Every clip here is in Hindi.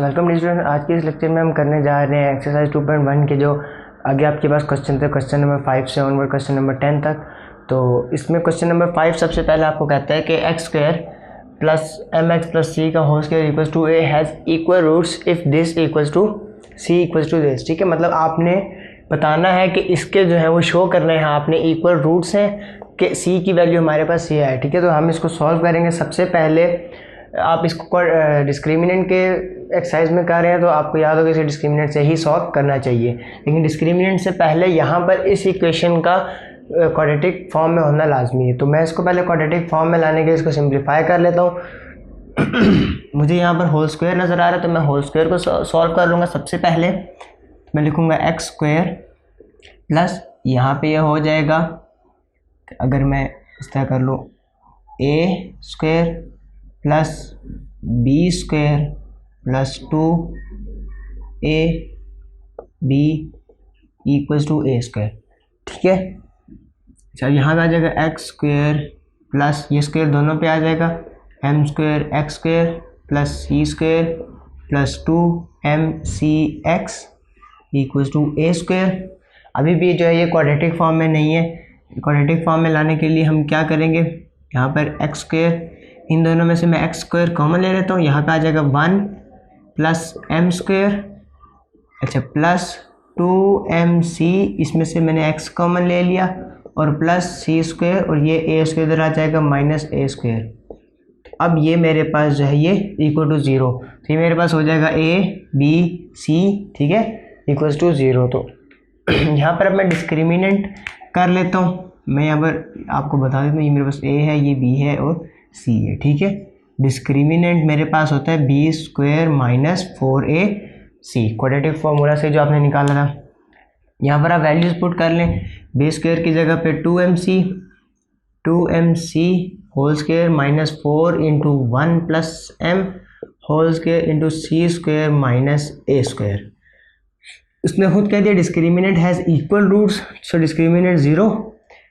Welcome student. आज के इस लेक्चर में हम करने जा रहे हैं एक्सरसाइज 2.1 के जो आगे आपके पास क्वेश्चन थे, क्वेश्चन नंबर 5 से ऑनवर्ड क्वेश्चन नंबर 10 तक। तो इसमें क्वेश्चन नंबर 5 सबसे पहले आपको कहता है कि x square plus m x plus सी का whole square equals to a has equal roots if this equals to c equals to this. ठीक है, मतलब आपने बताना है कि इसके जो है वो शो करने हैं आपने इक्वल रूट्स हैं कि सी की वैल्यू हमारे पास सी है। ठीक है, तो हम इसको सॉल्व करेंगे। सबसे पहले आप इसको डिस्क्रिमिनेंट के एक्सरसाइज में कर रहे हैं तो आपको याद होगा इसे डिस्क्रिमिनेंट से ही सॉल्व करना चाहिए, लेकिन डिस्क्रिमिनेंट से पहले यहाँ पर इस इक्वेशन का क्वाड्रेटिक फॉर्म में होना लाजमी है। तो मैं इसको पहले क्वाड्रेटिक फॉर्म में लाने के इसको सिंप्लीफाई कर लेता हूँ। मुझे यहाँ पर होल स्क्वायर नज़र आ रहा है तो मैं होल स्क्वायर को सॉल्व कर लूँगा। सबसे पहले मैं लिखूँगा एक्स स्क्वायर प्लस यहाँ पे यह हो जाएगा, अगर मैं इस तरह कर लूँ, a square plus B square plus 2 A b equals to a square. ठीक है, अच्छा यहाँ पे आ जाएगा एक्स स्क्वायर प्लस ये स्क्वायर दोनों पे आ जाएगा m square x square plus C square plus 2m c x equals to a square. अभी भी जो है ये क्वाड्रेटिक फॉर्म में नहीं है। क्वाड्रेटिक फॉर्म में लाने के लिए हम क्या करेंगे, यहाँ पर एक्स स्क्वायर, इन दोनों में से मैं एक्स स्क्वायर कॉमन ले लेता हूँ। यहाँ पे आ जाएगा 1 प्लस एम स्क्वायर, अच्छा प्लस 2mc, इसमें से मैंने x कॉमन ले लिया, और प्लस सी स्क्वायर, और ये ए स्क्वायर इधर आ जाएगा माइनस ए स्क्वायर। अब ये मेरे पास जो है ये इक्वल टू 0, तो ये मेरे पास हो जाएगा ए बी सी, ठीक है, इक्वल्स टू 0। तो यहाँ पर अब मैं डिस्क्रिमिनेंट कर लेता हूँ। मैं यहाँ पर आपको बता देता हूँ, ये मेरे पास ए है, ये बी है और सी है। ठीक है, डिस्क्रिमिनेंट मेरे पास होता है B square minus 4ac, quadratic formula से जो आपने निकाला था। यहाँ पर आप वैल्यूज पुट कर लें। बी स्क्वायर की जगह पे 2mc whole square minus 4 into 1 plus m whole square into सी स्क्वायर माइनस ए स्क्वायर। उसने खुद कह दिया discriminant has equal roots, so discriminant 0।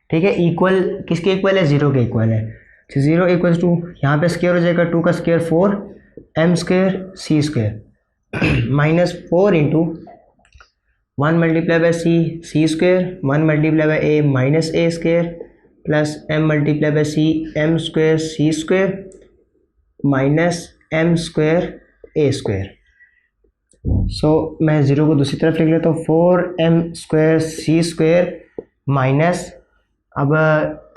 ठीक है, इक्वल किसके इक्वल है, 0 के इक्वल है। 0 इक्वल्स टू यहाँ पे स्क्वायर हो जाएगा 2 का square 4 m square C square minus 4 into 1 multiply by c square 1 multiply by a minus A square plus m multiply by c m square C square minus m square A square. So मैं 0 को दूसरी तरफ लिख लेता हूँ, 4m स्क्वायर सी स्क्वायर माइनस, अब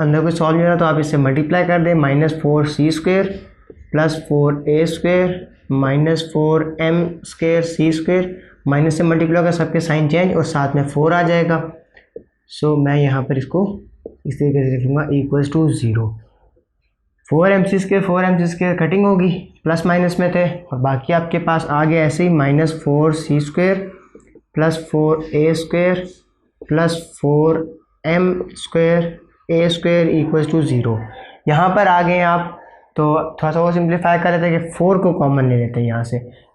अंदर कोई सॉल्व नहीं रहा तो आप इससे मल्टीप्लाई कर दें, minus 4c square plus 4a square minus 4m square सी स्क्वायर, माइनस से मल्टीप्लाई होगा, सबके साइन चेंज और साथ में 4 आ जाएगा। सो मैं यहाँ पर इसको इस तरीके से लिखूँगा equals to 0। 4mc square cutting होगी, प्लस माइनस में थे, और बाकी आपके पास आ गया ऐसे ही minus 4c square plus 4a square plus 4m square A square equals to 0। यहाँ पर आ गए आप तो थोड़ा सा वो सिंप्लीफाई कर लेते हैं कि 4 को कॉमन ले लेते हैं।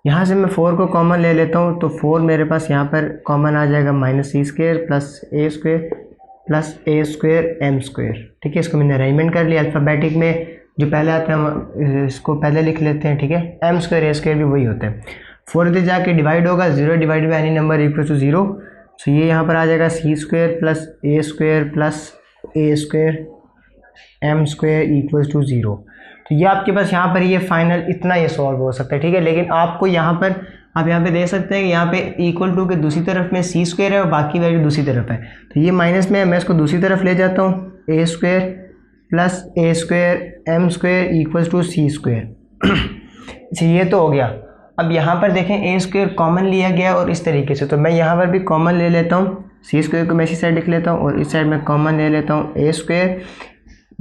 यहाँ से मैं 4 को कॉमन ले लेता हूँ, तो 4 मेरे पास यहाँ पर कॉमन आ जाएगा माइनस सी स्क्वायर प्लस ए स्क्वायर एम स्क्वायर। ठीक है, इसको मैंने अरेंजमेंट कर लिया। अल्फ़ाबेटिक में जो पहले आते हैं हम इसको पहले लिख लेते हैं। ठीक है, एम स्क्वायर ए स्क्वायर भी वही होता है। 4 इधर जाके डिवाइड होगा, 0 divide by any number equal to 0। So ये यहाँ पर आ जाएगा सी square plus A square m square equals to 0। तो ये आपके पास यहाँ पर ये फाइनल इतना ये सॉल्व हो सकता है। ठीक है, लेकिन आपको यहाँ पर आप यहाँ पे देख सकते हैं कि यहाँ पे इक्वल टू के दूसरी तरफ में सी स्क्वायर है और बाकी वैल्यू दूसरी तरफ है, तो ये माइनस में है, मैं इसको दूसरी तरफ ले जाता हूँ, a square plus A square m square equals to c square. अच्छा, ये तो हो गया। अब यहाँ पर देखें ए स्क्वायर कॉमन लिया गया और इस तरीके से, तो मैं यहाँ पर भी कॉमन ले लेता हूँ, सी स्क्वायर को मैं इसी साइड लिख लेता हूँ और इस साइड में कॉमन ले लेता हूँ ए स्क्वायर,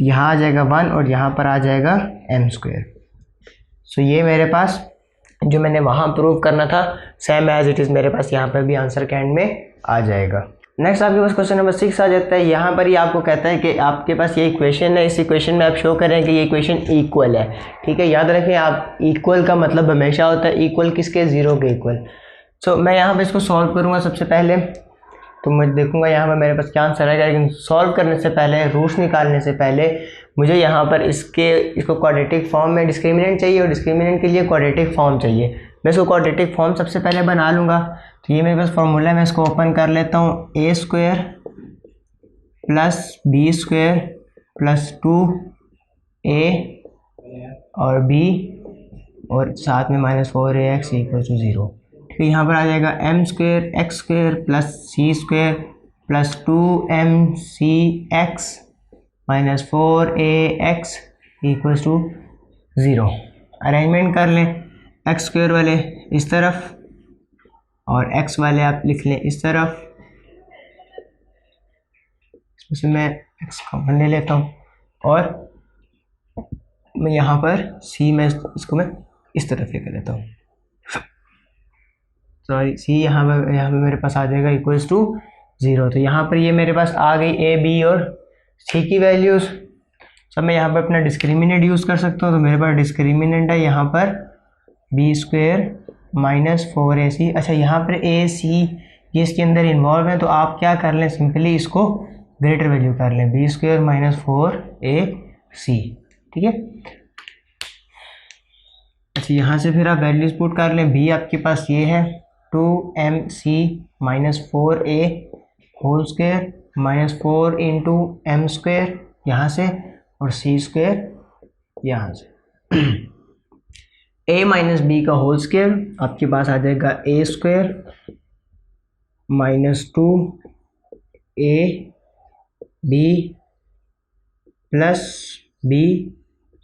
यहाँ आ जाएगा 1 और यहाँ पर आ जाएगा एम स्क्वायर। सो ये मेरे पास जो मैंने वहाँ प्रूव करना था सेम एज इट इज़ मेरे पास यहाँ पर भी आंसर के एंड में आ जाएगा। नेक्स्ट आपके पास क्वेश्चन नंबर 6 आ जाता है। यहाँ पर ही आपको कहता है कि आपके पास ये इक्वेशन है, इस इक्वेशन में आप शो करें कि ये इक्वेशन इक्वल है। ठीक है, याद रखें आप, इक्वल का मतलब हमेशा होता है इक्वल किसके, 0 के इक्वल। सो मैं यहाँ पे इसको सॉल्व करूँगा। सबसे पहले तो मैं देखूँगा यहाँ पर मेरे पास क्या आंसर आएगा, लेकिन सॉल्व करने से पहले, रूट्स निकालने से पहले मुझे यहाँ पर इसको क्वाड्रेटिक फॉर्म में डिस्क्रिमिनेंट चाहिए और डिस्क्रिमिनेंट के लिए क्वाड्रेटिक फॉर्म चाहिए। मैं इसको क्वाड्रेटिक फॉर्म सबसे पहले बना लूँगा। तो ये मेरे पास फॉर्मूला है, मैं इसको ओपन कर लेता हूँ। A square plus B square plus 2a और b और साथ में -4ax इक्वल टू 0। ठीक है, यहाँ पर आ जाएगा m square x square plus C square plus 2mcx -4ax equal to 0। Arrangement कर लें, एक्स स्क्वायर वाले इस तरफ और x वाले आप लिख लें इस तरफ। इसमें मैं x कॉमन ले लेता हूँ और मैं यहाँ पर c में इसको मैं इस तरफ लेकर लेता हूँ। सॉरी, c यहाँ पर मेरे पास आ जाएगा इक्वल्स टू 0। तो यहाँ पर ये मेरे पास आ गई a b और c की वैल्यूज़। सब मैं यहाँ पर अपना डिस्क्रिमिनेंट यूज़ कर सकता हूँ। तो मेरे पास डिस्क्रिमिनेंट है यहाँ पर b स्क्वायर -4ac। अच्छा, यहाँ पर a c ये इसके अंदर इन्वॉल्व है, तो आप क्या कर लें, सिंपली इसको ग्रेटर वैल्यू कर लें, b स्क्वायर -4ac। ठीक है, अच्छा यहाँ से फिर आप वैल्यूज पुट कर लें। b आपके पास ये है 2mc -4a whole square -4 into m square यहाँ से और c स्क्वायर यहाँ से। a माइनस बी का होल स्क्वायर आपके पास आ जाएगा a square -2a b plus b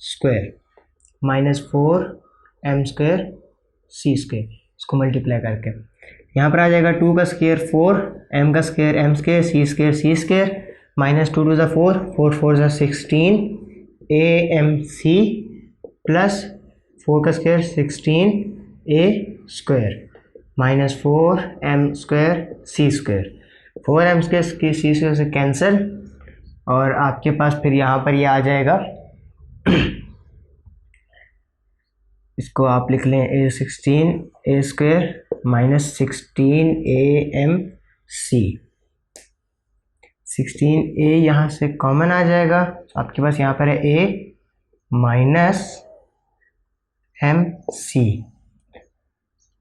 square -4m square c square, इसको मल्टीप्लाई करके यहाँ पर आ जाएगा 2 का स्क्वायर 4, m का square m square, c square c square, -2 2 4, 4 4 16 amc plus 4 का square 16a square -4m square c square. 4m square c square से कैंसिल और आपके पास फिर यहाँ पर ये आ जाएगा इसको आप लिख लें a16 a square -16 amc। 16a यहाँ से कॉमन आ जाएगा, आपके पास यहाँ पर है a माइनस mc।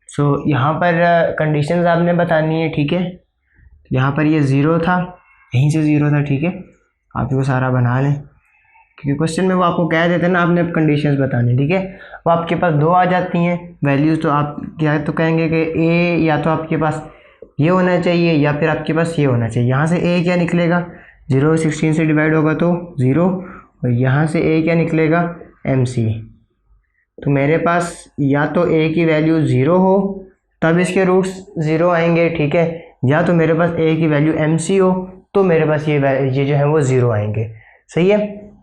सो यहाँ पर कंडीशंस आपने बतानी है। ठीक है, यहाँ पर ये 0 था, यहीं से 0 था। ठीक है, आप इसको सारा बना लें क्योंकि क्वेश्चन में वो आपको कह देते हैं ना, आपने कंडीशंस बतानी। ठीक है, वो आपके पास 2 आ जाती हैं वैल्यूज़, तो आप क्या तो कहेंगे कि a या तो आपके पास ये होना चाहिए या फिर आपके पास ये होना चाहिए। यहाँ से a क्या निकलेगा, 0 16 से डिवाइड होगा तो 0 और यहाँ से a क्या निकलेगा mc। तो मेरे पास या तो a की वैल्यू 0 हो तब इसके रूट्स 0 आएंगे। ठीक है, या तो मेरे पास a की वैल्यू mc हो तो मेरे पास ये जो है वो 0 आएंगे। सही है,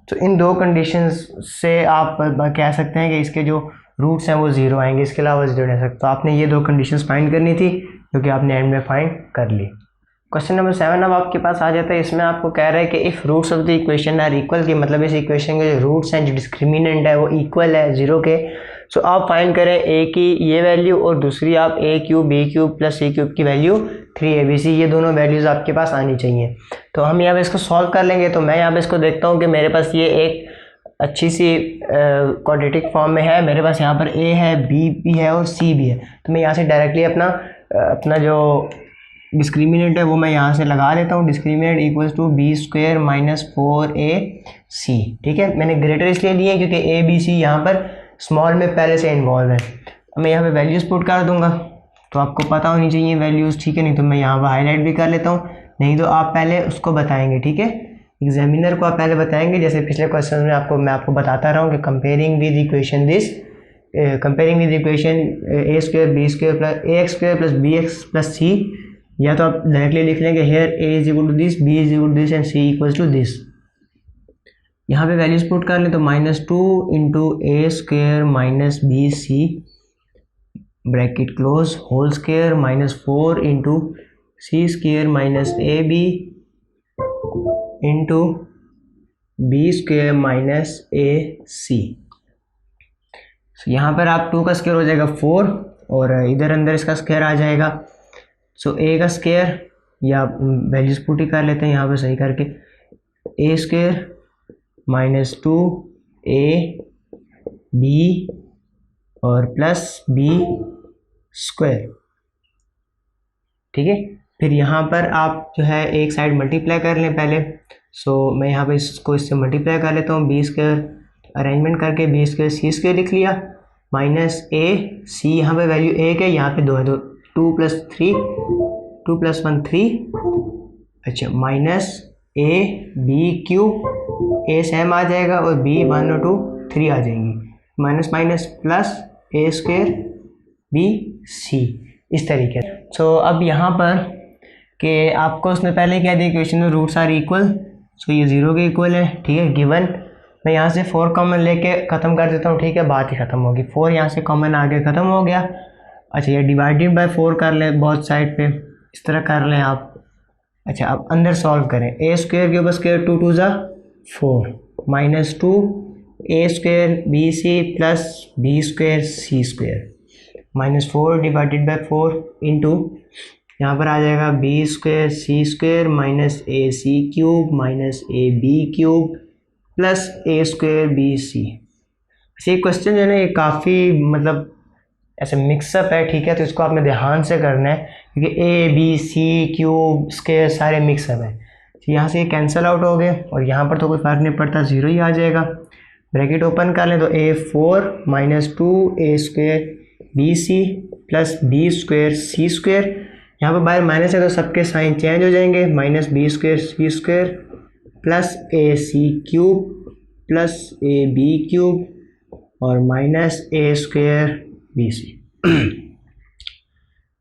तो इन 2 कंडीशंस से आप कह सकते हैं कि इसके जो रूट्स हैं वो 0 आएंगे, इसके अलावा 0 नहीं आ सकता। तो आपने ये 2 कंडीशंस फाइंड करनी थी जो कि आपने एंड में फाइंड कर ली। क्वेश्चन नंबर 7 अब आपके पास आ जाता है। इसमें आपको कह रहा है कि if roots of the equation are equal, की मतलब इस इक्वेशन के जो रूट्स हैं, जो डिस्क्रिमिनेंट है वो इक्वल है 0 के। सो आप फाइंड करें a की ये वैल्यू और दूसरी आप a cube b cube plus c cube की वैल्यू 3abc, ये दोनों वैल्यूज़ आपके पास आनी चाहिए। तो हम यहाँ पे इसको सॉल्व कर लेंगे। तो मैं यहाँ पे इसको देखता हूँ कि मेरे पास ये एक अच्छी सी क्वाड्रेटिक फॉर्म में है। मेरे पास यहाँ पर a है, b भी है और c भी है। तो मैं यहाँ से डायरेक्टली अपना जो डिस्क्रिमिनेंट है वो मैं यहाँ से लगा लेता हूँ। Discriminant equals to b square -4ac। ठीक है, मैंने ग्रेटर इसलिए लिए क्योंकि a b c यहाँ पर स्मॉल में पहले से इन्वॉल्व है। मैं यहाँ पे वैल्यूज़ पुट कर दूंगा, तो आपको पता होनी चाहिए वैल्यूज़। ठीक है, नहीं तो मैं यहाँ पर हाईलाइट भी कर लेता हूँ, नहीं तो आप पहले उसको बताएंगे। ठीक है, एग्जामिनर को आप पहले बताएंगे, जैसे पिछले क्वेश्चन में मैं आपको बताता रहा हूँ कि comparing with equation a square b square plus ax square plus bx plus c, या तो आप डायरेक्टली लिख लेंगे here a is equal to this, b is equal to this and c equal to this. यहाँ पे वैल्यूज पुट कर लें तो -2 into a square minus B C bracket close whole square -4 into c square minus A B into B square minus ए सी। यहाँ पर आप 2 का स्क्वायर हो जाएगा 4 और इधर अंदर इसका स्क्वायर आ जाएगा। सो a का स्क्वायर या वैल्यूज पुट ही कर लेते हैं यहाँ पे सही करके, a स्क्वायर -2a b और प्लस b स्क्वायर, ठीक है। फिर यहाँ पर आप जो है एक साइड मल्टीप्लाई कर लें पहले। सो मैं यहाँ पे इसको इससे मल्टीप्लाई कर लेता हूँ, बी स्क्वायर अरेंजमेंट करके बी स्क्वायर सी स्क्वायर लिख लिया, माइनस ए सी, यहाँ पे वैल्यू एक है, यहाँ पे दो है, तो 2 + 3, 2 + 1 3, अच्छा, minus A B cube, a same आ जाएगा और बी 1 और 2 3 आ जाएंगी, माइनस माइनस प्लस ए स्क्वायर बी सी, इस तरीके से। सो अब यहाँ पर कि आपको उसने पहले क्या दिया, क्वेश्चन में रूट्स आर इक्वल, सो ये 0 के इक्वल है, ठीक है, गिवन। मैं यहाँ से 4 कॉमन लेके ख़त्म कर देता हूँ, ठीक है, बात ही ख़त्म होगी, 4 यहाँ से कॉमन आगे ख़त्म हो गया। अच्छा, ये डिवाइडेड बाय 4 कर लें बहुत साइड पे, इस तरह कर लें आप। अच्छा, अब अंदर सॉल्व करें, ए स्क्वायर के ऊपर स्क्वायर 2 2 ज़ा 4, minus 2 A square B C plus B square C square, minus 4 divided by 4 into यहाँ पर आ जाएगा B square C square minus A C cube minus A B cube plus A square B C. ये क्वेश्चन जो है ना, ये काफ़ी मतलब ऐसे मिक्सअप है, ठीक है, तो इसको आपने ध्यान से करना है क्योंकि A B C cube square सारे मिक्सअप हैं। तो यहाँ से ये कैंसिल आउट हो गए और यहाँ पर तो कोई फ़र्क नहीं पड़ता, 0 ही आ जाएगा। ब्रैकेट ओपन कर लें तो a4 माइनस 2 ए square B C plus B square सी स्क्वायर, यहाँ पर बाहर माइनस है तो सबके साइन चेंज हो जाएंगे, minus B square C square plus A C cube plus A B cube और माइनस ए स्क्वायर बी सी।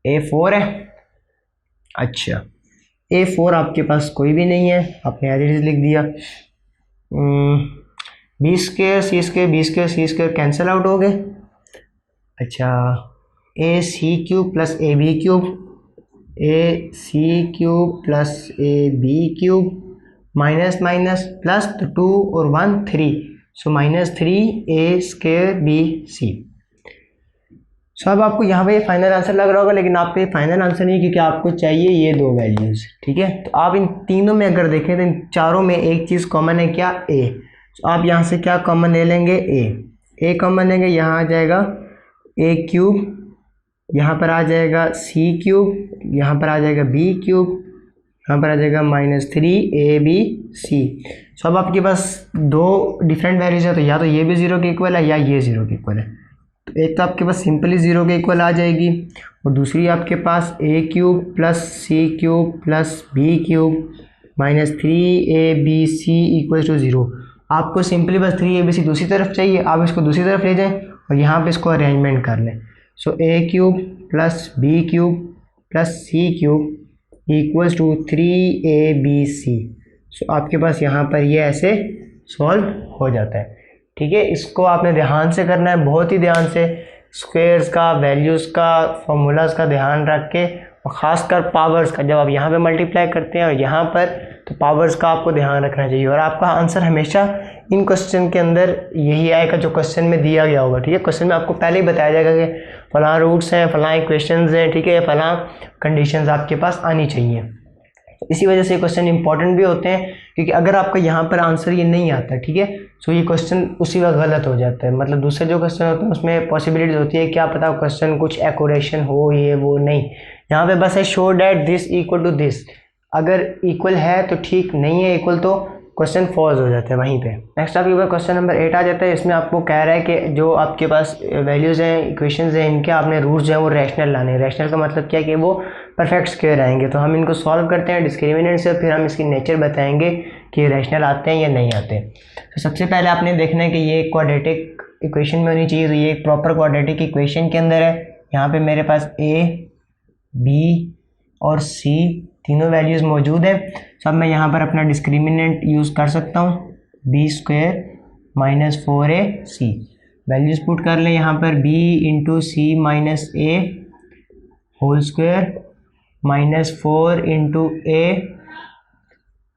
a4 है, अच्छा a4 आपके पास कोई भी नहीं है, आपने एज इट इज लिख दिया। बी स्क्वायर सी स्क्वायर बी स्क्वायर सी स्क्वायर कैंसिल आउट हो गए। अच्छा, a C cube plus A B cube, a C cube plus A B cube, minus minus plus, तो 2 और 1 3, so minus 3 a square B c. So अब आपको यहाँ पे फाइनल आंसर लग रहा होगा, लेकिन आपको ये फाइनल आंसर नहीं, क्योंकि आपको चाहिए ये दो वैल्यूज़, ठीक है। तो आप इन तीनों में अगर देखें तो इन चारों में एक चीज़ कॉमन है, क्या, ए। तो आप यहाँ से क्या कॉमन ले लेंगे, ए कॉमन लेंगे, यहाँ आ जाएगा ए क्यूब, यहाँ पर आ जाएगा सी क्यूब, यहाँ पर आ जाएगा बी क्यूब, यहाँ पर आ जाएगा minus 3 a B c. So अब आपके पास दो डिफरेंट वैल्यूज है, तो या तो ये भी 0 के इक्वल है या ये 0 के इक्वल है। तो एक तो आपके पास सिंपली 0 के इक्वल आ जाएगी और दूसरी आपके पास a cube plus c cube plus b cube minus 3 a B c equal to 0। आपको सिंपली बस 3 ए बी सी दूसरी तरफ चाहिए, आप इसको दूसरी तरफ ले जाएं और यहाँ पे इसको अरेंजमेंट कर लें। So a cube plus b cube plus c cube equals to 3 a B c. So आपके पास यहाँ पर ये ऐसे सॉल्व हो जाता है, ठीक है। इसको आपने ध्यान से करना है, बहुत ही ध्यान से, स्क्वेयर्स का, वैल्यूज़ का, फॉर्मूलाज का ध्यान रख के, और ख़ासकर पावर्स का, जब आप यहाँ पे मल्टीप्लाई करते हैं और यहाँ पर, तो पावर्स का आपको ध्यान रखना चाहिए। और आपका आंसर हमेशा इन क्वेश्चन के अंदर यही आएगा जो क्वेश्चन में दिया गया होगा, ठीक है। क्वेश्चन में आपको पहले ही बताया जाएगा कि फलां रूट्स हैं, फलां इक्वेशंस हैं, ठीक है, फलां कंडीशंस आपके पास आनी चाहिए। इसी वजह से क्वेश्चन इंपॉर्टेंट भी होते हैं, क्योंकि अगर आपका यहाँ पर आंसर ये नहीं आता, ठीक है, सो ये क्वेश्चन उसी वक्त गलत हो जाता है। मतलब दूसरे जो क्वेश्चन होते हैं उसमें पॉसिबिलिटीज होती है, क्या पता क्वेश्चन कुछ एक्यूरेशन हो, ये वो नहीं। यहाँ पे बस है show that this equal to this, अगर इक्वल है तो ठीक, नहीं है इक्वल तो क्वेश्चन फॉल्स हो जाता है वहीं पे। नेक्स्ट आपके पास क्वेश्चन नंबर 8 आ जाता है। इसमें आपको कह रहा है कि जो आपके पास वैल्यूज़ हैं, इक्वेशंस हैं, इनके आपने रूट्स जो हैं वो रैशनल लाने हैं। रैशनल का मतलब क्या है कि वो परफेक्ट स्क्वायर आएंगे। तो हम इनको सॉल्व करते हैं डिस्क्रिमिनेंट से, फिर हम इसकी नेचर बताएंगे कि रैशनल आते हैं या नहीं आते। तो सबसे पहले आपने देखना है कि ये क्वाड्रेटिक इक्वेशन में होनी चाहिए, तो ये एक प्रॉपर क्वाड्रेटिक इक्वेशन के अंदर है। यहाँ पर मेरे पास ए बी और सी तीनों वैल्यूज़ मौजूद है। सब मैं यहाँ पर अपना डिस्क्रिमिनेंट यूज़ कर सकता हूँ, बी स्क्वायर माइनस 4 ए सी। वैल्यूज़ पुट कर लें यहाँ पर, B into C minus A whole square minus 4 into ए,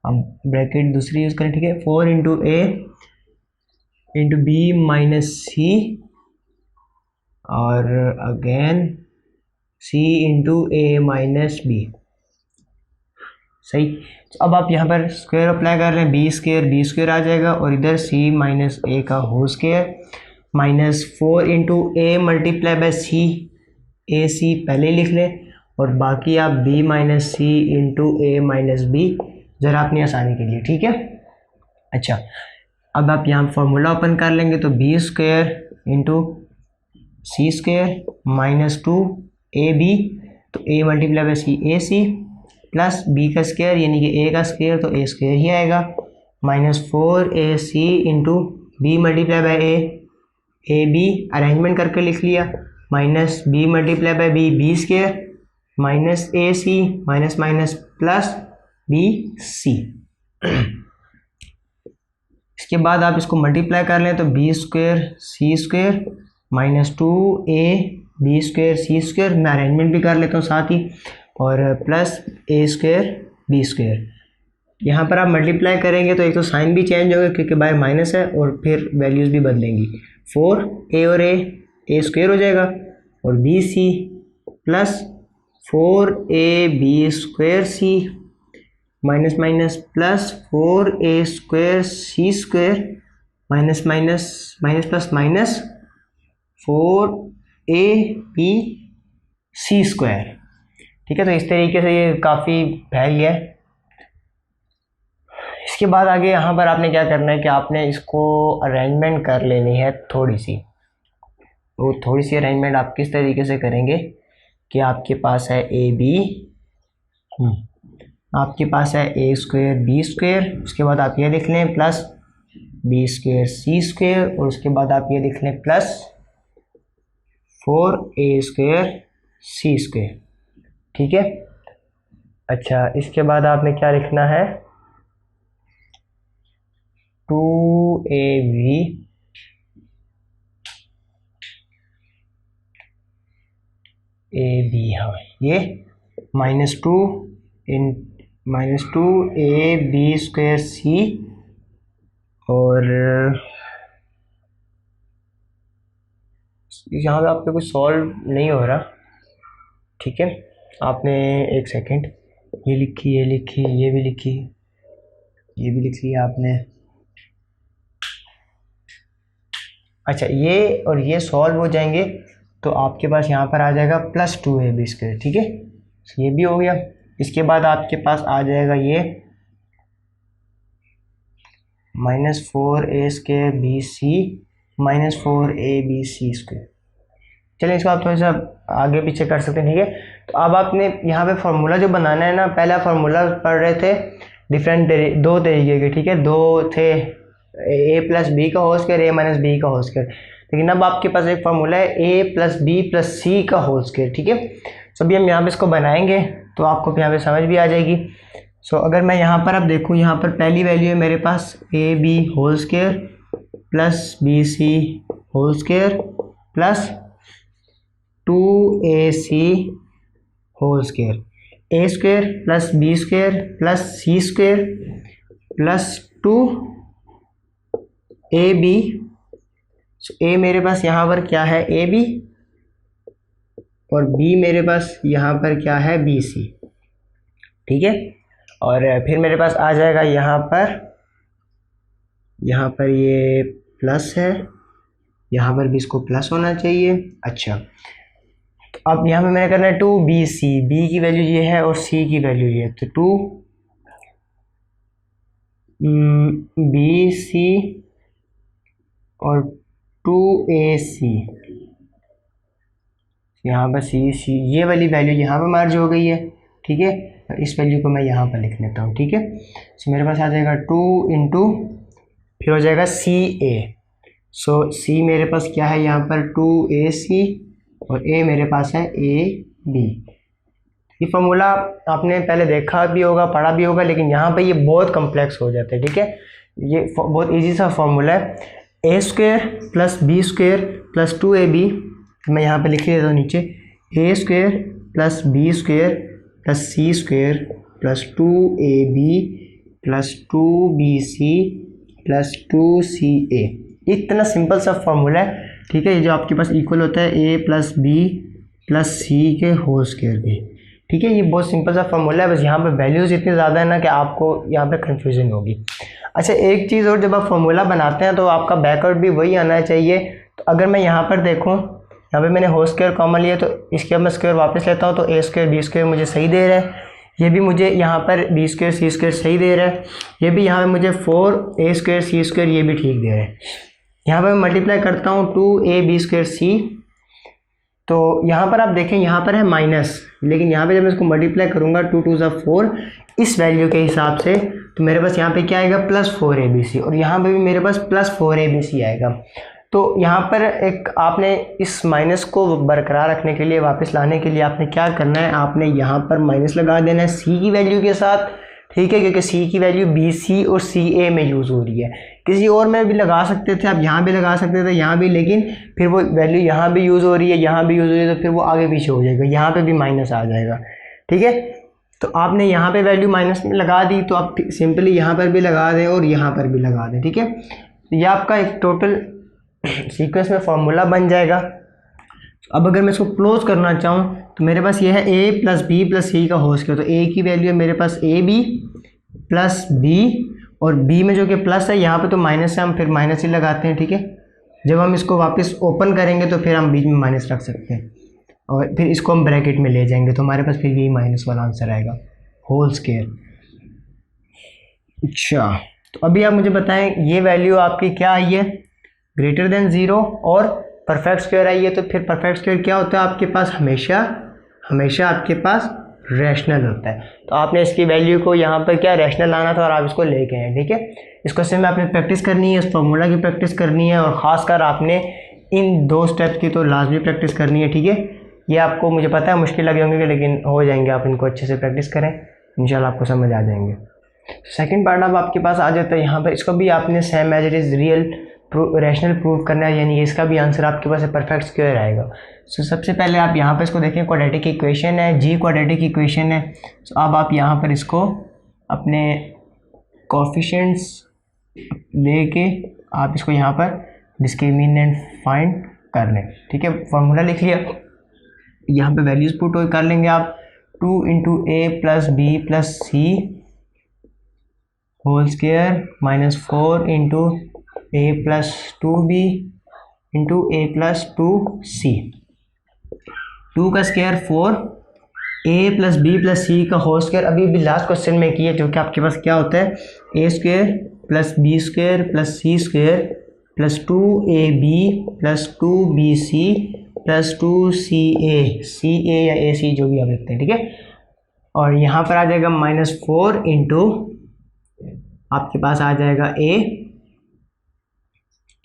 अब ब्रैकेट दूसरी यूज़ करें, ठीक है, 4 इंटू ए इंटू बी माइनस सी और again C into a minus B. सही। तो अब आप यहाँ पर स्क्वायर अप्लाई कर रहे हैं, बी स्क्वायर आ जाएगा और इधर सी माइनस ए का whole square minus 4 into a multiply by c, A c पहले लिख लें और बाकी आप b minus c into a minus b ज़रा अपनी आसानी के लिए, ठीक है। अच्छा, अब आप यहाँ फॉर्मूला ओपन कर लेंगे तो बी स्क्वायर इंटू सी स्क्वायर माइनस 2ab, तो a multiply by C A C plus B का स्क्वायर यानी कि a का स्क्वायर तो a स्क्वायर ही आएगा, minus 4ac into B multiply by a b arrangement करके लिख लिया, minus b multiply by b square minus A C minus minus plus B c. इसके बाद आप इसको मल्टीप्लाई कर लें तो बी स्क्वायर सी square minus 2a b square सी स्क्वायर, मैं अरेंजमेंट भी कर लेता हूँ साथ ही, और प्लस ए स्क्वायर बी स्क्वायर। यहाँ पर आप मल्टीप्लाई करेंगे तो एक तो साइन भी चेंज होगा क्योंकि बाय माइनस है और फिर वैल्यूज़ भी बदलेंगी, 4a और ए स्क्वायर हो जाएगा और बी सी plus 4ab square C minus minus plus 4a square सी square minus minus minus plus minus 4ab C square, ठीक है। तो इस तरीके से ये काफ़ी फैल गया है। इसके बाद आगे यहाँ पर आपने क्या करना है कि आपने इसको अरेंजमेंट कर लेनी है थोड़ी सी। वो थोड़ी सी अरेंजमेंट आप किस तरीके से करेंगे कि आपके पास है ए बी, आपके पास है ए स्क्वायर बी स्क्वायर, उसके बाद आप ये लिख लें प्लस बी स्क्वायर सी स्क्वायर और उसके बाद आप ये लिख लें प्लस 4a स्क्वायर सी स्क्वायर, ठीक है। अच्छा, इसके बाद आपने क्या लिखना है 2ab हाँ ये माइनस 2ab स्क्वायर सी और यहाँ पे आपके कुछ सॉल्व नहीं हो रहा, ठीक है। आपने एक सेकंड ये लिखी ये लिखी ये भी लिखी ये भी लिख लिया आपने। अच्छा, ये और ये सॉल्व हो जाएंगे तो आपके पास यहाँ पर आ जाएगा प्लस 2ab स्क्वायर, ठीक है, ये भी हो गया। इसके बाद आपके पास आ जाएगा ये minus 4a square B C minus 4ab C square. चलिए इसको आप थोड़ा सा आगे पीछे कर सकते हैं, ठीक है। तो अब आपने यहाँ पे फार्मूला जो बनाना है ना, पहला फार्मूला पढ़ रहे थे डिफरेंट दो तरीके के, ठीक है, दो थे a प्लस बी का whole square a minus B का होल स्क्वायर, लेकिन अब आपके पास एक फार्मूला है a प्लस बी प्लस सी का होल स्क्वायर, ठीक है। सो अभी हम यहाँ पे इसको बनाएंगे तो आपको यहाँ पे समझ भी आ जाएगी। सो अगर मैं यहाँ पर अब देखूँ, यहाँ पर पहली वैल्यू है मेरे पास A B whole square plus B C whole square plus 2ac whole square, A square plus B square plus C square plus 2ab। ए मेरे पास यहाँ पर क्या है ए बी और बी मेरे पास यहाँ पर क्या है बी सी, ठीक है। और फिर मेरे पास आ जाएगा यहाँ पर ये प्लस है, यहाँ पर भी इसको प्लस होना चाहिए। अच्छा, तो अब यहाँ पे मैंने करना है 2bc, b की वैल्यू ये है और c की वैल्यू ये है, तो 2bc और 2ac, यहाँ पर c ये वाली वैल्यू यहाँ पर मर्ज हो गई है, ठीक है। इस वैल्यू को मैं यहाँ पर लिख लेता हूँ, ठीक है। सो मेरे पास आ जाएगा 2 इंटू फिर हो जाएगा ca। सो c मेरे पास क्या है यहाँ पर 2ac और a मेरे पास है ab। ये फार्मूला आपने पहले देखा भी होगा पढ़ा भी होगा, लेकिन यहाँ पे ये बहुत कॉम्प्लेक्स हो जाता है, ठीक है। ये बहुत इजी सा फार्मूला है, a square plus B square plus 2ab, मैं यहाँ पे लिख देता हूँ नीचे, a square plus B square plus C square plus 2ab plus 2bc plus 2ca। इतना सिंपल सा फार्मूला है, ठीक है। ये जो आपके पास इक्वल होता है a प्लस बी प्लस सी के होल स्क्वायर के, ठीक है। ये बहुत सिंपल सा फार्मूला है, बस यहाँ पे वैल्यूज़ इतनी ज़्यादा है ना कि आपको यहाँ पे कन्फ्यूजन होगी। अच्छा, एक चीज़ और, जब आप फार्मूला बनाते हैं तो आपका बैकवर्ड भी वही आना चाहिए। तो अगर मैं यहाँ पर देखूँ यहाँ पे मैंने होल स्क्वायर कॉमन लिया तो इसके अब मैं स्क्वायर वापस लेता हूँ तो ए स्क्वायर बी स्क्वायर मुझे सही दे रहा है, ये भी मुझे यहाँ पर बी स्क्वायर सी स्क्वायर सही दे रहा है, ये भी यहाँ पे मुझे 4 a स्क्वायर सी स्क्वायर ये भी ठीक दे रहा है। यहाँ पर मैं मल्टीप्लाई करता हूँ 2ab स्क्वायर सी, तो यहाँ पर आप देखें यहाँ पर है माइनस, लेकिन यहाँ पे जब मैं इसको मल्टीप्लाई करूँगा 2 2 4 इस वैल्यू के हिसाब से तो मेरे पास यहाँ पे क्या आएगा +4abc, और यहाँ पे भी मेरे पास +4abc आएगा। तो यहाँ पर एक आपने इस माइनस को बरकरार रखने के लिए, वापस लाने के लिए आपने क्या करना है, आपने यहाँ पर माइनस लगा देना है सी की वैल्यू के साथ, ठीक है, क्योंकि सी की वैल्यू BC और CA में यूज़ हो रही है। किसी और में भी लगा सकते थे, आप यहाँ भी लगा सकते थे, यहाँ भी, लेकिन फिर वो वैल्यू यहाँ भी यूज़ हो रही है, यहाँ भी यूज़ हो रही है, तो फिर वो आगे पीछे हो जाएगा, यहाँ पे भी माइनस आ जाएगा, ठीक है। तो आपने यहाँ पे वैल्यू माइनस में लगा दी, तो आप सिंपली यहाँ पर भी लगा दें और यहाँ पर भी लगा दें, ठीक है। ये आपका एक टोटल सीक्वेंस में फॉर्मूला बन जाएगा। अब अगर मैं इसको क्लोज करना चाहूँ तो मेरे पास ये है a + b + c का होल स्क्वायर, तो a की वैल्यू है मेरे पास ab + b, और b में जो कि प्लस है, यहाँ पे तो माइनस है, हम फिर माइनस ही लगाते हैं, ठीक है। जब हम इसको वापस ओपन करेंगे तो फिर हम बीच में माइनस रख सकते हैं, और फिर इसको हम ब्रैकेट में ले जाएंगे तो हमारे पास फिर यही माइनस वाला आंसर आएगा, होल स्क्वायर। अच्छा, तो अभी आप मुझे बताएं ये वैल्यू आपकी क्या आई है, ग्रेटर देन 0 और परफेक्ट स्क्वायर आई है। तो फिर परफेक्ट स्क्वायर क्या होता है आपके पास, हमेशा आपके पास रैशनल होता है। तो आपने इसकी वैल्यू को यहाँ पर क्या रैशनल लाना था और आप इसको लेके आए, ठीक है। इस क्वेश्चन में आपने प्रैक्टिस करनी है, इस फॉर्मूला की प्रैक्टिस करनी है, और ख़ासकर आपने इन 2 स्टेप्स की तो लाजमी प्रैक्टिस करनी है, ठीक है। ये आपको मुझे पता है मुश्किल लगे होंगे, लेकिन हो जाएंगे, आप इनको अच्छे से प्रैक्टिस करें, इंशाल्लाह आपको समझ आ जाएंगे। सेकंड पार्ट अब आपके पास आ जाता है, यहाँ पर इसको भी आपने same as it is real rational prove करना है, यानी इसका भी आंसर आपके पास परफेक्ट स्क्वायर आएगा। सो सबसे पहले आप यहाँ पर इसको देखें, क्वाड्रेटिक इक्वेशन है, जी क्वाड्रेटिक इक्वेशन है। सो अब आप यहाँ पर इसको अपने कोफिशिएंट्स लेके आप इसको यहाँ पर डिस्क्रिमिनेंट फाइंड कर लें, ठीक है। फार्मूला लिख लिया, यहाँ पे वैल्यूज़ पुट कर लेंगे आप, 2 × a + b + c whole square -4 × a + 2b × a + 2c, 2 का स्क्वायर 4, a + b + c का होल स्क्वायर अभी भी लास्ट क्वेश्चन में किया, जो कि आपके पास क्या होता है, a² + b² + c² + 2ab + 2bc + 2ca, ca या ac जो भी आप लिखते हैं, ठीक है। और यहाँ पर आ जाएगा -4 × आपके पास आ जाएगा a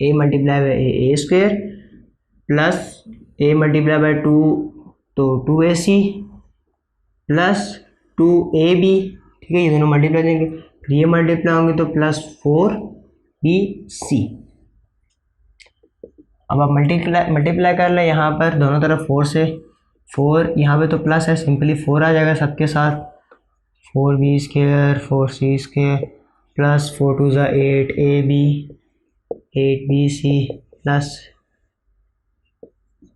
× a² प्लस a × 2 तो 2ac + 2ab, ठीक है। ये दोनों मल्टीप्लाई देंगे, फिर ये मल्टीप्लाई होंगे तो +4bc। अब आप मल्टीप्लाई कर लें यहाँ पर दोनों तरफ 4 से, 4 यहाँ पे तो प्लस है, सिंपली 4 आ जाएगा सबके साथ, 4b² 4c² + 4 2 8ab 8bc +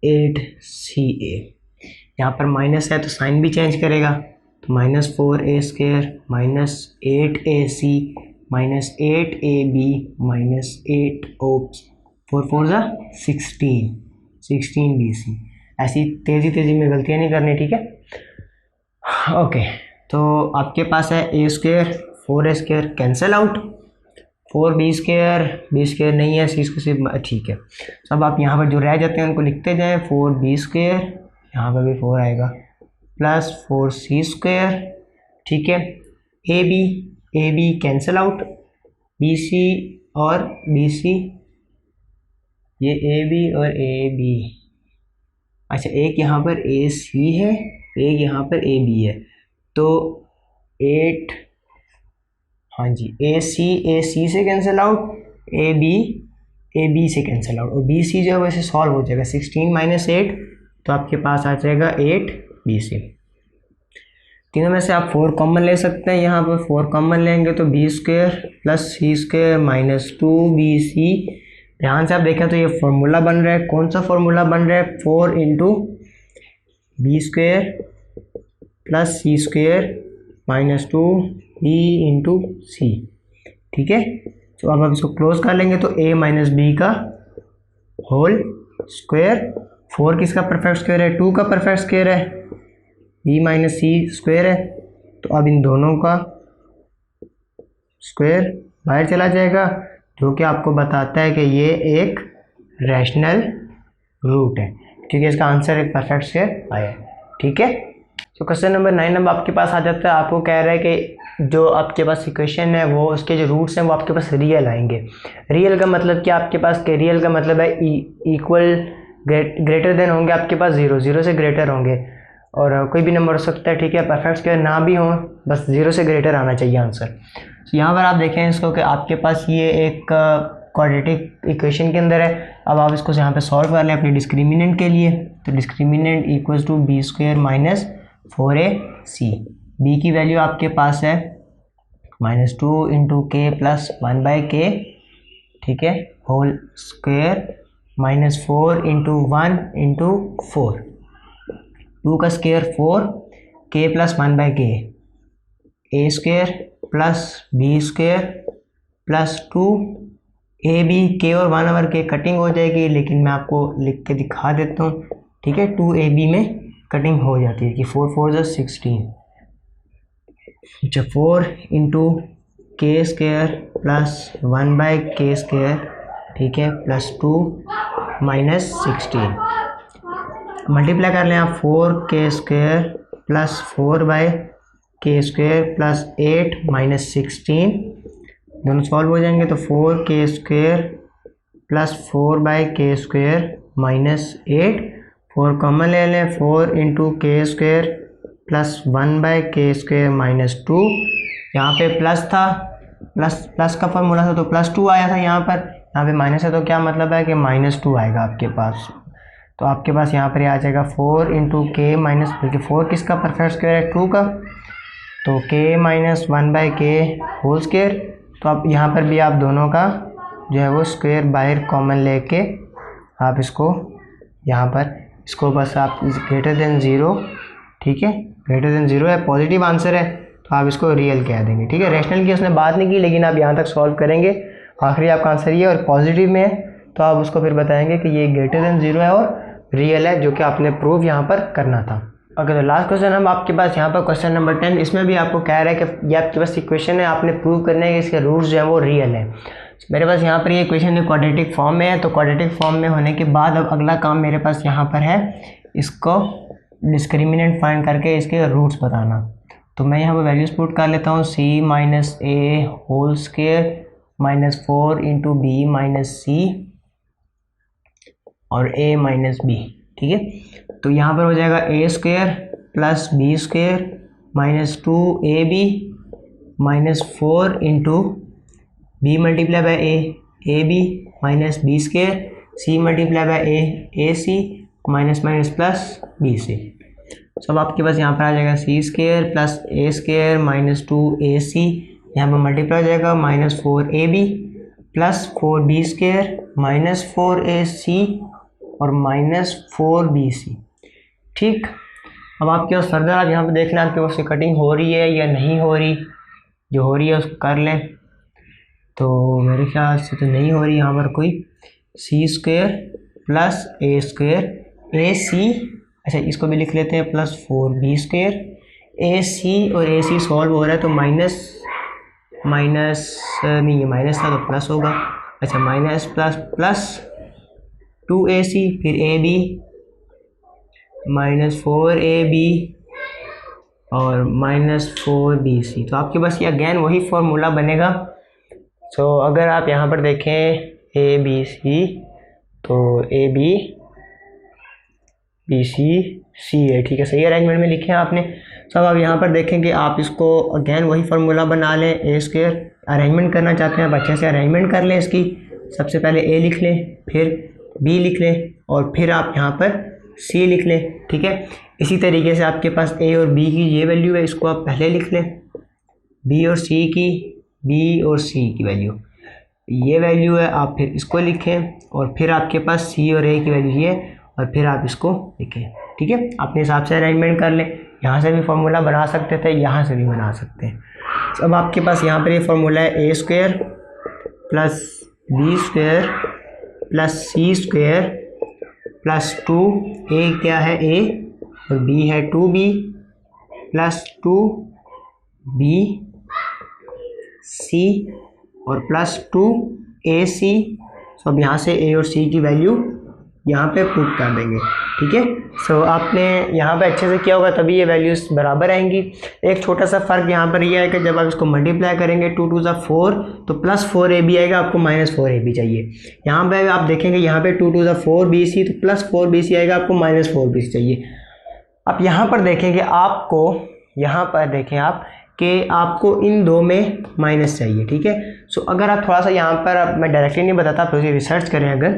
8ca। यहाँ पर माइनस है तो साइन भी चेंज करेगा, तो -4a² -8ac -8ab -8 4 4 16bc। ऐसी तेज़ी में गलतियाँ नहीं करनी, ठीक है। ओके, तो आपके पास है a² 4a² cancel out, 4b² नहीं है, c सिर्फ, ठीक है। अब आप यहाँ पर जो रह जाते हैं उनको लिखते जाएं, 4b², यहाँ पर भी 4 आएगा, + 4c², ठीक है। ab कैंसिल आउट, bc और bc, ये ab और ab, अच्छा एक यहाँ पर ac है, एक यहाँ पर ab है, तो 8, हाँ जी, ac से कैंसिल आउट, ab से कैंसिल आउट, और bc जो है वैसे सॉल्व हो जाएगा, 16 - 8 तो आपके पास आ जाएगा 8bc। तीनों में से आप 4 कॉमन ले सकते हैं, यहाँ पर 4 कॉमन लेंगे तो b² + c² - 2bc। ध्यान से आप देखें तो ये फॉर्मूला बन रहा है, कौन सा फॉर्मूला बन रहा है, 4 × b² + c² - 2b × c, ठीक है। तो अब हम इसको क्लोज कर लेंगे तो a - b का होल स्क्वायर 4 किसका परफेक्ट स्क्वायर है, 2 का परफेक्ट स्क्वायर है, b माइनस सी स्क्वायर है। तो अब इन दोनों का स्क्वायर बाहर चला जाएगा, जो कि आपको बताता है कि ये एक रैशनल रूट है, क्योंकि इसका आंसर एक परफेक्ट स्क्वायर आया है। ठीक है, तो क्वेश्चन नंबर 9 अब आपके पास आ जाता है। आपको कह रहा है कि जो आपके पास इक्वेशन है वो उसके जो रूट्स हैं वो आपके पास रियल आएंगे। रियल का मतलब कि आपके पास के रियल का मतलब है इक्वल ग्रेटर देन होंगे आपके पास 0, 0 से ग्रेटर होंगे, और कोई भी नंबर हो सकता है। ठीक है, परफेक्ट स्क्वायर ना भी हो, बस 0 से ग्रेटर आना चाहिए आंसर। तो यहाँ पर आप देखें इसको कि आपके पास ये एक क्वाड्रेटिक इक्वेशन के अंदर है। अब आप इसको यहाँ पे सॉल्व कर लें अपने डिस्क्रिमिनेंट के लिए। तो discriminant equals to B square minus 4ac। बी की वैल्यू आपके पास है -2 इंटू के प्लस 1/k, ठीक है, होल स्क्वायर -4 इंटू 1 इंटू 4, 2 का square 4, k plus 1/k, a square plus b square plus 2 A B, के और 1 ओवर के कटिंग हो जाएगी, लेकिन मैं आपको लिख के दिखा देता हूँ। ठीक है, 2ab में कटिंग हो जाती है कि 4 4 जा 16, अच्छा 4 इंटू के स्क्वायर प्लस 1/k स्क्वायर, ठीक है, प्लस 2 माइनस 16, मल्टीप्लाई कर लें आप 4k square plus 4/k square plus 8 minus 16, दोनों सॉल्व हो जाएंगे तो 4k square plus 4/k square minus 8, 4 common ले लें, 4 इंटू के square plus 1/k square minus 2, यहाँ पे प्लस था, प्लस का फॉर्मूला था तो +2 आया था यहाँ पे माइनस है तो क्या मतलब है कि -2 आएगा आपके पास। तो आपके पास यहाँ पर आ जाएगा 4 इंटू के माइनस, बल्कि 4 किसका परफेक्ट स्क्वायर है, 2 का, तो k minus 1/k whole square. तो आप यहाँ पर भी आप दोनों का जो है वो स्क्वायर बाहर कॉमन लेके आप इसको यहाँ पर इसको बस आप ग्रेटर देन 0, ठीक है, ग्रेटर देन 0 है, पॉजिटिव आंसर है तो आप इसको रियल कह देंगे। ठीक है, रैशनल की उसने बात नहीं की, लेकिन आप यहाँ तक सॉल्व करेंगे, आखिरी आपका आंसर ये और पॉजिटिव में है तो आप उसको फिर बताएंगे कि ये ग्रेटर देन 0 है और रियल है, जो कि आपने प्रूव यहाँ पर करना था। अगर तो लास्ट क्वेश्चन हम आपके पास यहाँ पर क्वेश्चन नंबर 10, इसमें भी आपको कह रहा है कि ये आपके पास इक्वेशन है, आपने प्रूव करना है कि इसके रूट्स जो है वो रियल है। मेरे पास यहाँ पर ये इक्वेशन क्वाड्रेटिक फॉर्म में है, तो क्वाड्रेटिक फॉर्म में होने के बाद अब अगला काम मेरे पास यहाँ पर है इसको डिस्क्रिमिनेंट फाइंड करके इसके रूट्स बताना। तो मैं यहाँ पर वैल्यूज पुट कर लेता हूँ, c minus A whole square minus 4 into B minus C और a माइनस बी। ठीक है, तो यहाँ पर हो जाएगा a square plus B square minus 2ab minus 4 into B multiply by A B minus B square, C multiply by A C minus minus plus B C. सब आपके पास यहाँ पर आ जाएगा सी स्क्वायर प्लस ए स्क्वायर माइनस 2ac, यहाँ पर मल्टीप्लाई हो जाएगा -4ab plus 4b square minus 4ac और -4bc। ठीक, अब आपके पास फर्दर आप यहाँ पे देख लें आपके पास से कटिंग हो रही है या नहीं हो रही, जो हो रही है उसको कर लें। तो मेरे ख्याल से तो नहीं हो रही यहाँ पर कोई, सी स्क्वायर प्लस ए स्क्वायर ए सी, अच्छा इसको भी लिख लेते हैं प्लस 4b स्क्वायर, ए सी और ए सी सॉल्व हो रहा है तो माइनस नहीं, ये माइनस था तो प्लस होगा, अच्छा माइनस प्लस प्लस 2ac फिर ab -4ab और -4bc। तो आपके पास ये अगेन वही फॉर्मूला बनेगा। सो अगर आप यहाँ पर देखें abc तो ab bc c है, ठीक है, सही अरेंजमेंट में लिखे हैं आपने सब। अब यहाँ पर देखें कि आप इसको अगेन वही फार्मूला बना लें, ए स्क्वायर अरेंजमेंट करना चाहते हैं आप अच्छे से अरेंजमेंट कर लें इसकी, सबसे पहले ए लिख लें फिर बी लिख लें और फिर आप यहाँ पर सी लिख लें। ठीक है, इसी तरीके से आपके पास ए और बी की ये वैल्यू है, इसको आप पहले लिख लें, बी और सी की वैल्यू ये वैल्यू है, आप फिर इसको लिखें और फिर आपके पास सी और ए की वैल्यू ये और फिर आप इसको लिखें। ठीक है, अपने हिसाब से अरेंजमेंट कर लें, यहाँ से भी फार्मूला बना सकते थे, यहाँ से भी बना सकते हैं। तो अब आपके पास यहाँ पर ये फार्मूला है A square plus B square plus C square plus 2 A क्या है ए और बी है 2b प्लस 2b सी और प्लस 2ac। सो अब यहाँ से a और c की वैल्यू यहाँ पे पुट कर देंगे, ठीक है। सो आपने यहाँ पे अच्छे से किया होगा तभी ये वैल्यूज बराबर आएंगी। एक छोटा सा फ़र्क यहाँ पर ये है कि जब आप इसको मल्टीप्लाई करेंगे 2 2 ज़ा 4 तो प्लस 4ab आएगा, आपको माइनस 4ab चाहिए। यहाँ पे आप देखेंगे यहाँ पे 2 2 ज़ा 4bc तो प्लस 4bc आएगा, आपको माइनस 4bc चाहिए। अब यहाँ पर देखेंगे आपको, यहाँ पर देखें आप कि आपको इन दो में माइनस चाहिए, ठीक है। सो अगर आप थोड़ा सा यहाँ पर, अब मैं डायरेक्टली नहीं बताता, आप उसे रिसर्च करें अगर,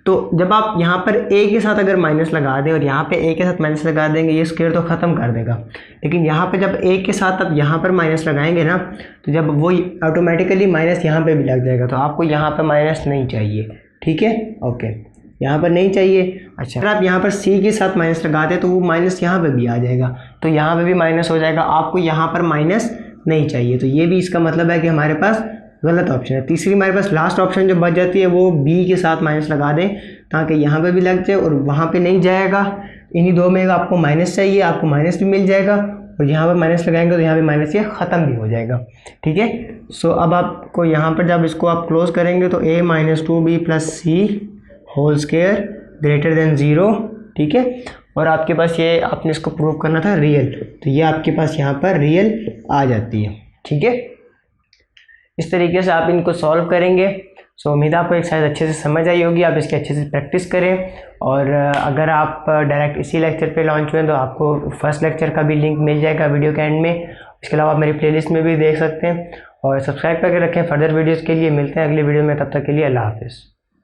तो जब आप यहाँ पर a के साथ अगर माइनस लगा दें और यहाँ पे a के साथ माइनस लगा देंगे ये स्क्वायर तो ख़त्म कर देगा। लेकिन यहाँ पे जब a के साथ आप यहाँ पर माइनस लगाएंगे ना तो जब वो ऑटोमेटिकली माइनस यहाँ पे भी लग जाएगा, तो आपको यहाँ पर माइनस नहीं चाहिए, ठीक है। ओके, यहाँ पर नहीं चाहिए। अच्छा, अगर आप यहाँ पर c के साथ माइनस लगाते हैं तो वो माइनस यहाँ पे भी आ जाएगा, तो यहाँ पे भी माइनस हो जाएगा, आपको यहाँ पर माइनस नहीं चाहिए। तो ये भी इसका मतलब है कि हमारे पास गलत ऑप्शन है। तीसरी हमारे पास लास्ट ऑप्शन जो बच जाती है वो b के साथ माइनस लगा दें ताकि यहाँ पे भी लग जाए और वहाँ पे नहीं जाएगा। इन्हीं दो में आपको माइनस चाहिए, आपको माइनस भी मिल जाएगा और यहाँ पर माइनस लगाएंगे तो यहाँ पे माइनस ये ख़त्म भी हो जाएगा, ठीक है। सो अब आपको यहाँ पर जब इसको आप क्लोज करेंगे तो a minus 2b plus C whole square greater than 0, ठीक है। और आपके पास ये आपने इसको प्रूव करना था रियल, तो ये आपके पास यहाँ पर रियल आ जाती है, ठीक है। इस तरीके से आप इनको सॉल्व करेंगे। सो उम्मीद है आपको एक्सरसाइज अच्छे से समझ आई होगी, आप इसकी अच्छे से प्रैक्टिस करें। और अगर आप डायरेक्ट इसी लेक्चर पे लॉन्च हुए तो आपको फर्स्ट लेक्चर का भी लिंक मिल जाएगा वीडियो के एंड में। इसके अलावा आप मेरी प्लेलिस्ट में भी देख सकते हैं और सब्सक्राइब करके रखें फर्दर वीडियोज़ के लिए। मिलते हैं अगली वीडियो में, तब तक के लिए अल्लाह हाफिज़।